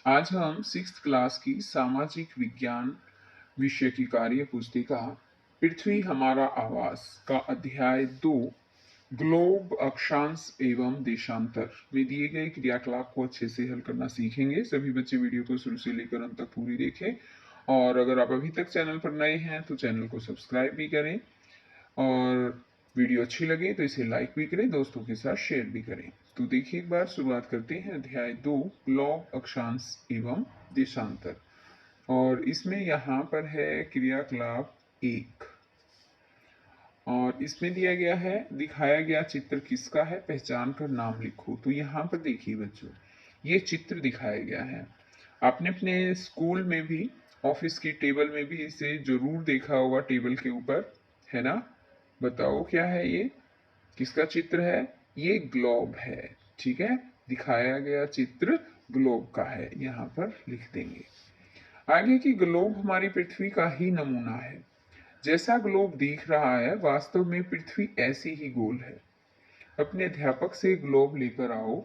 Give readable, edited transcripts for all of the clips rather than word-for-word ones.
आज हम 6th class की सामाजिक विज्ञान विषय की कार्य पुस्तिका पृथ्वी हमारा आवास का अध्याय 2 ग्लोब अक्षांश एवं देशांतर में दिए गए क्रियाकलाप को अच्छे से हल करना सीखेंगे। सभी बच्चे वीडियो को शुरू से लेकर अंत तक पूरी देखें और अगर आप अभी तक चैनल पर नए हैं तो चैनल को सब्सक्राइब भी करें और वीडियो अच्छी लगे तो इसे लाइक भी करें, दोस्तों के साथ शेयर भी करें। तो देखिए एक बार शुरुआत करते हैं अध्याय 2 ग्लोब अक्षांश एवं देशांतर। और इसमें यहाँ पर है क्रियाकलाप 1 और इसमें दिया गया है दिखाया गया चित्र किसका है, पहचान कर नाम लिखो। तो यहाँ पर देखिए बच्चों, ये चित्र दिखाया गया है। आपने अपने स्कूल में भी, ऑफिस की टेबल में भी इसे जरूर देखा होगा, टेबल के ऊपर है ना। बताओ क्या है ये, किसका चित्र है? ये ग्लोब है। ठीक है, दिखाया गया चित्र ग्लोब का है, यहाँ पर लिख देंगे। आगे की ग्लोब हमारी पृथ्वी का ही नमूना है। जैसा ग्लोब दिख रहा है वास्तव में पृथ्वी ऐसी ही गोल है। अपने अध्यापक से ग्लोब लेकर आओ।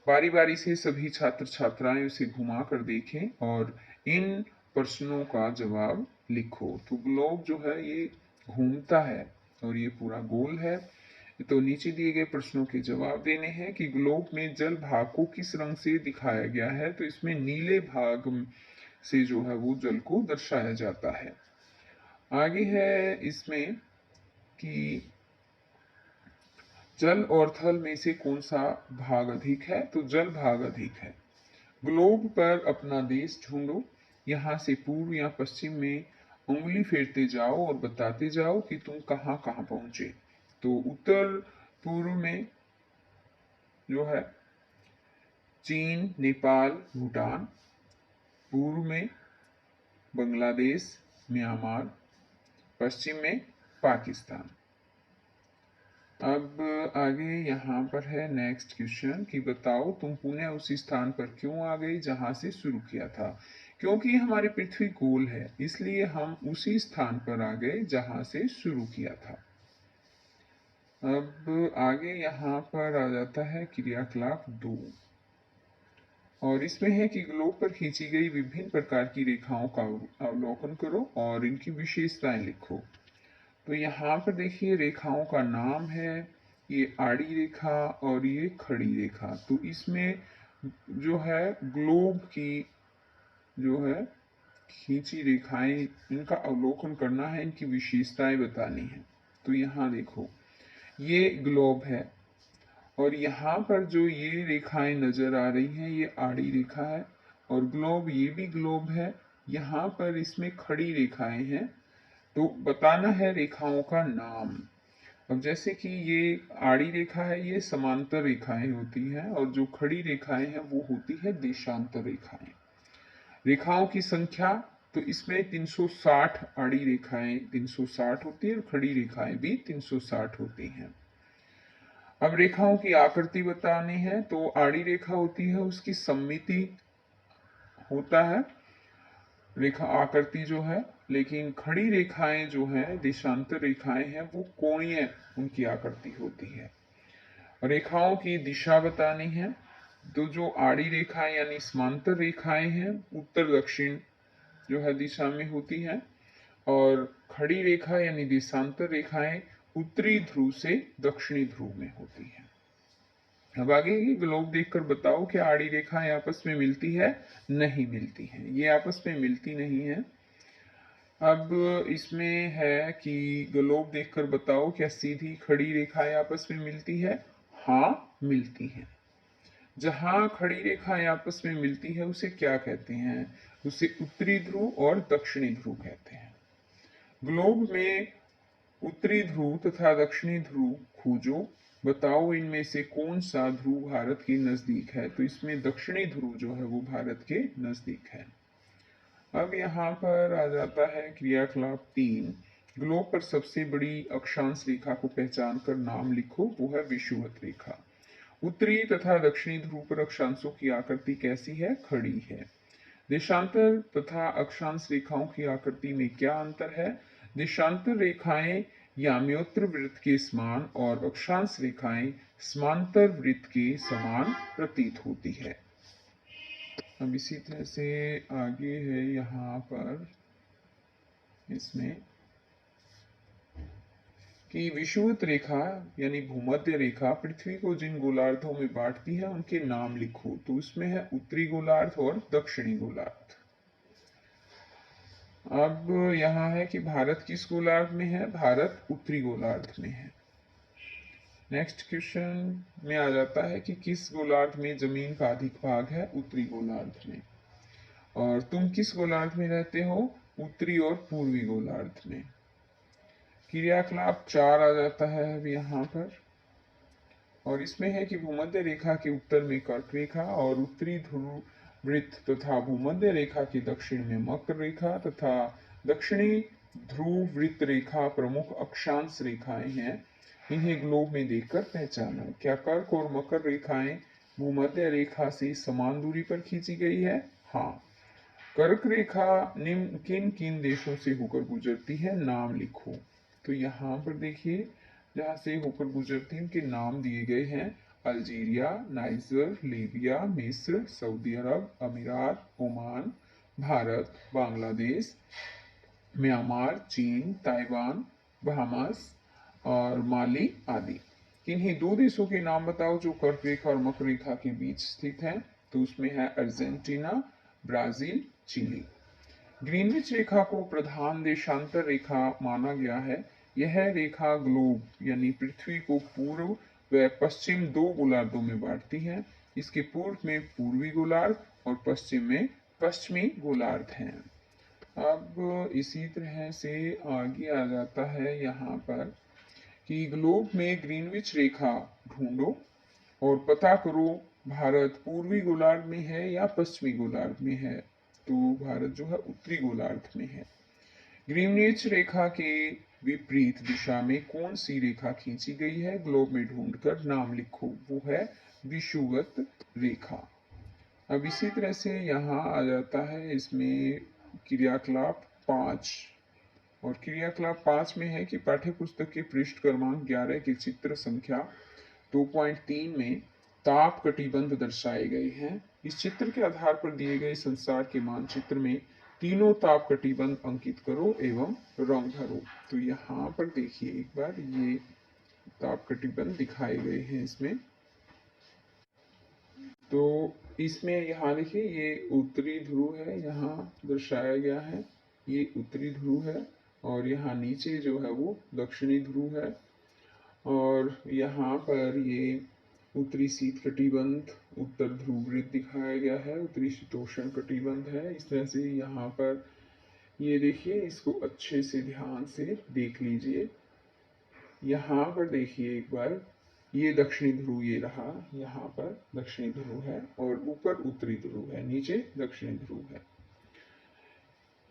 बारी बारी से सभी छात्र छात्राएं उसे घुमा कर देखें और इन प्रश्नों का जवाब लिखो। तो ग्लोब जो है ये घूमता है और ये पूरा गोल है। तो नीचे दिए गए प्रश्नों के जवाब देने हैं कि ग्लोब में जल भाग को किस रंग से दिखाया गया है। तो इसमें नीले भाग से जो है वो जल को दर्शाया जाता है। आगे है इसमें कि जल और थल में से कौन सा भाग अधिक है। तो जल भाग अधिक है। ग्लोब पर अपना देश ढूंढो। यहाँ से पूर्व या पश्चिम में उंगली फेरते जाओ और बताते जाओ कि तुम कहाँ कहाँ पहुंचे। तो उत्तर पूर्व में जो है चीन, नेपाल, भूटान। पूर्व में बांग्लादेश, म्यांमार। पश्चिम में पाकिस्तान। अब आगे यहाँ पर है नेक्स्ट क्वेश्चन कि बताओ तुम पुनः उसी स्थान पर क्यों आ गए जहां से शुरू किया था। क्योंकि हमारी पृथ्वी गोल है इसलिए हम उसी स्थान पर आ गए जहां से शुरू किया था। अब आगे यहाँ पर आ जाता है क्रियाकलाप 2 और इसमें है कि ग्लोब पर खींची गई विभिन्न प्रकार की रेखाओं का अवलोकन करो और इनकी विशेषताएं लिखो। तो यहाँ पर देखिए रेखाओं का नाम है, ये आड़ी रेखा और ये खड़ी रेखा। तो इसमें जो है ग्लोब की जो है खींची रेखाएं, इनका अवलोकन करना है, इनकी विशेषताएं बतानी है। तो यहाँ देखो ये ग्लोब है और यहाँ पर जो ये रेखाएं नजर आ रही हैं ये आड़ी रेखा है और ग्लोब ये भी ग्लोब है। यहाँ पर इसमें खड़ी रेखाएं हैं। तो बताना है रेखाओं का नाम। अब जैसे कि ये आड़ी रेखा है ये समांतर रेखाएं होती हैं और जो खड़ी रेखाएं हैं वो होती है देशांतर रेखाएं। रेखाओं की संख्या तो इसमें 360 आड़ी रेखाएं 360 होती है और खड़ी रेखाएं भी 360 होती हैं। अब रेखाओं की आकृति बतानी है। तो आड़ी रेखा होती है उसकी सममिति होता है रेखा आकृति जो है, लेकिन खड़ी रेखाएं जो है देशांतर रेखाएं हैं वो कोणीय उनकी आकृति होती है। रेखाओं की दिशा बतानी है। तो जो आड़ी रेखाएं यानी समांतर रेखाएं हैं उत्तर दक्षिण जो है दिशा में होती है और खड़ी रेखा यानी देशांतर रेखाएं उत्तरी ध्रुव से दक्षिणी ध्रुव में होती है। अब आगे ये ग्लोब देखकर बताओ कि आड़ी रेखाएं आपस में मिलती है? नहीं मिलती हैं, ये आपस में मिलती नहीं है। अब इसमें है कि ग्लोब देखकर बताओ क्या सीधी खड़ी रेखाएं आपस में मिलती है? हाँ मिलती हैं। जहां खड़ी रेखाएं आपस में मिलती है उसे क्या कहते हैं? उसे उत्तरी ध्रुव और दक्षिणी ध्रुव कहते हैं। ग्लोब में उत्तरी ध्रुव तथा दक्षिणी ध्रुव खोजो। बताओ इनमें से कौन सा ध्रुव भारत के नजदीक है। तो इसमें दक्षिणी ध्रुव जो है वो भारत के नजदीक है। अब यहाँ पर आ जाता है क्रियाकलाप 3। ग्लोब पर सबसे बड़ी अक्षांश रेखा को पहचान कर नाम लिखो। वो है विषुवत रेखा। उत्तरी तथा दक्षिणी ध्रुव पर अक्षांशों की आकृति कैसी है? खड़ी है। देशांतर तथा अक्षांश रेखाओं की आकृति में क्या अंतर है? देशांतर रेखाएं याम्योत्र वृत्त के समान और अक्षांश रेखाएं समांतर वृत्त के समान प्रतीत होती है। अब इसी तरह से आगे है यहाँ पर इसमें कि विषुवत रेखा यानी भूमध्य रेखा पृथ्वी को जिन गोलार्धों में बांटती है उनके नाम लिखो। तो उसमें है उत्तरी गोलार्ध और दक्षिणी गोलार्ध। अब यहाँ है कि भारत किस गोलार्ध में है, भारत उत्तरी गोलार्ध में है। नेक्स्ट क्वेश्चन में आ जाता है कि किस गोलार्ध में जमीन का अधिक भाग है, उत्तरी गोलार्ध में। और तुम किस गोलार्ध में रहते हो, उत्तरी और पूर्वी गोलार्ध में। क्रियाकलाप 4 आ जाता है अब यहाँ पर, और इसमें है कि भूमध्य रेखा के उत्तर में कर्क रेखा और उत्तरी ध्रुव वृत्त तथा भूमध्य रेखा के दक्षिण में मकर रेखा तथा दक्षिणी ध्रुव वृत्त रेखा प्रमुख अक्षांश रेखाएं हैं। इन्हें ग्लोब में देखकर पहचानो। क्या कर्क और मकर रेखाएं भूमध्य रेखा से समान दूरी पर खींची गई है? हाँ। कर्क रेखा निम्न किन किन देशों से होकर गुजरती है, नाम लिखो। तो यहाँ पर देखिए जहाँ से होकर गुजरती है उनके नाम दिए गए हैं, अल्जीरिया, नाइजर, लीबिया, मिस्र, सऊदी अरब, अमीरात, ओमान, भारत, बांग्लादेश, म्यांमार, चीन, ताइवान, बहामास और माली आदि। किन्हीं दो देशों के नाम बताओ जो कर्क रेखा और मकर रेखा के बीच स्थित हैं। तो उसमें है अर्जेंटीना, ब्राजील, चिली। ग्रीनविच रेखा को प्रधान देशांतर रेखा माना गया है। यह रेखा ग्लोब यानी पृथ्वी को पूर्व व पश्चिम दो गोलार्धों में बांटती है। इसके पूर्व में पूर्वी गोलार्ध और पश्चिम में पश्चिमी गोलार्ध हैं। अब इसी तरह से आगे आ जाता है यहाँ पर कि ग्लोब में ग्रीनविच रेखा ढूंढो और पता करो भारत पूर्वी गोलार्ध में है या पश्चिमी गोलार्ध में है। तो भारत जो है उत्तरी गोलार्ध में है। ग्रीनविच रेखा के विपरीत दिशा में कौन सी रेखा खींची गई है, ग्लोब में ढूंढकर नाम लिखो। वो है विषुवत रेखा। अब इसी तरह से यहाँ आ जाता है इसमें क्रियाकलाप 5, और क्रियाकलाप 5 में है कि पाठ्य पुस्तक के पृष्ठ क्रमांक 11 के चित्र संख्या 2.3 में ताप कटिबंध दर्शाए गए हैं। इस चित्र के आधार पर दिए गए संसार के मानचित्र में तीनों ताप कटिबंध अंकित करो एवं रंग भरो। तो यहाँ पर देखिए एक बार ये ताप कटिबंध दिखाए गए हैं इसमें। तो इसमें यहाँ देखिए ये उत्तरी ध्रुव है, यहाँ दर्शाया गया है, ये उत्तरी ध्रुव है और यहाँ नीचे जो है वो दक्षिणी ध्रुव है। और यहाँ पर ये उत्तरी शीत कटिबंध, उत्तर ध्रुव वृत्त दिखाया गया है, उत्तरी शीतोष्ण कटिबंध है। इस तरह से यहाँ पर ये देखिए, इसको अच्छे से ध्यान से देख लीजिए। यहाँ पर देखिए एक बार, ये दक्षिणी ध्रुव ये रहा, यहाँ पर दक्षिणी ध्रुव है और ऊपर उत्तरी ध्रुव है, नीचे दक्षिणी ध्रुव है।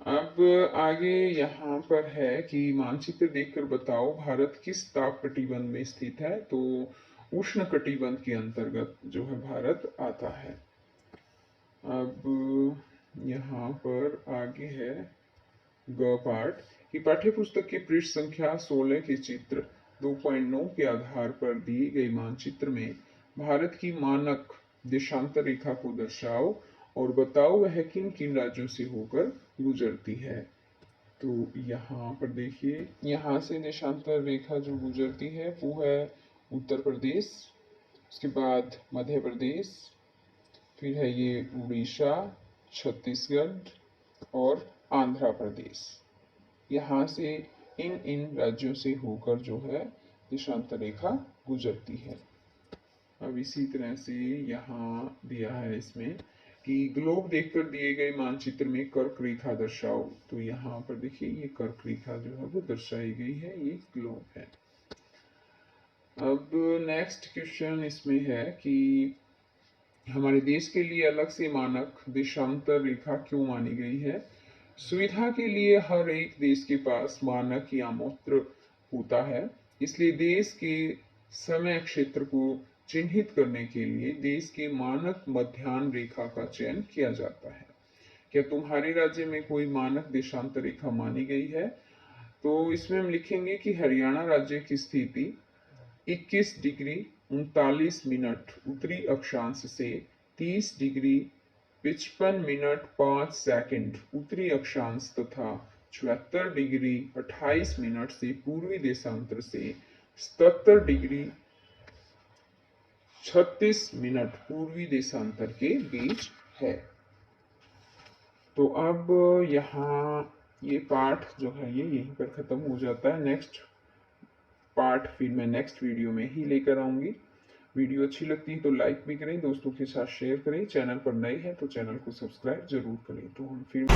अब आगे यहाँ पर है कि मानचित्र देखकर बताओ भारत किस ताप कटिबंध में स्थित है। तो उष्ण कटिबंध के अंतर्गत जो है भारत आता है। अब यहाँ पर आगे है ग पाठ कि पाठ्य पुस्तक की पृष्ठ संख्या 16 के चित्र 2.9 के आधार पर दिए गए मानचित्र में भारत की मानक देशांतर रेखा को दर्शाओ और बताओ वह किन किन राज्यों से होकर गुजरती है। तो यहाँ पर देखिए, यहाँ से देशांतर रेखा जो गुजरती है वो है उत्तर प्रदेश, उसके बाद मध्य प्रदेश, फिर है ये उड़ीसा, छत्तीसगढ़ और आंध्र प्रदेश। यहाँ से इन राज्यों से होकर जो है देशांतर रेखा गुजरती है। अब इसी तरह से यहाँ दिया है इसमें कि ग्लोब देखकर दिए गए मानचित्र में कर्क रेखा दर्शाओ। तो यहाँ पर देखिए ये कर्क रेखा जो है वो दर्शाई गई है, ये ग्लोब है। अब नेक्स्ट क्वेश्चन इसमें है कि हमारे देश के लिए अलग से मानक देशांतर रेखा क्यों मानी गई है। सुविधा के लिए हर एक देश के पास मानक या मूत्र होता है, इसलिए देश के समय क्षेत्र को चिन्हित करने के लिए देश के मानक मध्याह्न रेखा का चयन किया जाता है। क्या तुम्हारे राज्य में कोई मानक देशांतर रेखा मानी गई है? तो इसमें हम लिखेंगे कि हरियाणा राज्य की स्थिति 21 डिग्री 39 मिनट उत्तरी अक्षांश से 30 डिग्री 55 मिनट 5 सेकंड उत्तरी अक्षांश तथा 74 डिग्री 28 मिनट से पूर्वी देशांतर से 77 डिग्री 36 मिनट पूर्वी देशांतर के बीच है। तो अब यहाँ ये पाठ जो है ये यहीं पर खत्म हो जाता है। नेक्स्ट पार्ट फिर मैं नेक्स्ट वीडियो में ही लेकर आऊंगी। वीडियो अच्छी लगती है तो लाइक भी करें, दोस्तों के साथ शेयर करें। चैनल पर नए हैं तो चैनल को सब्सक्राइब जरूर करें। तो हम फिर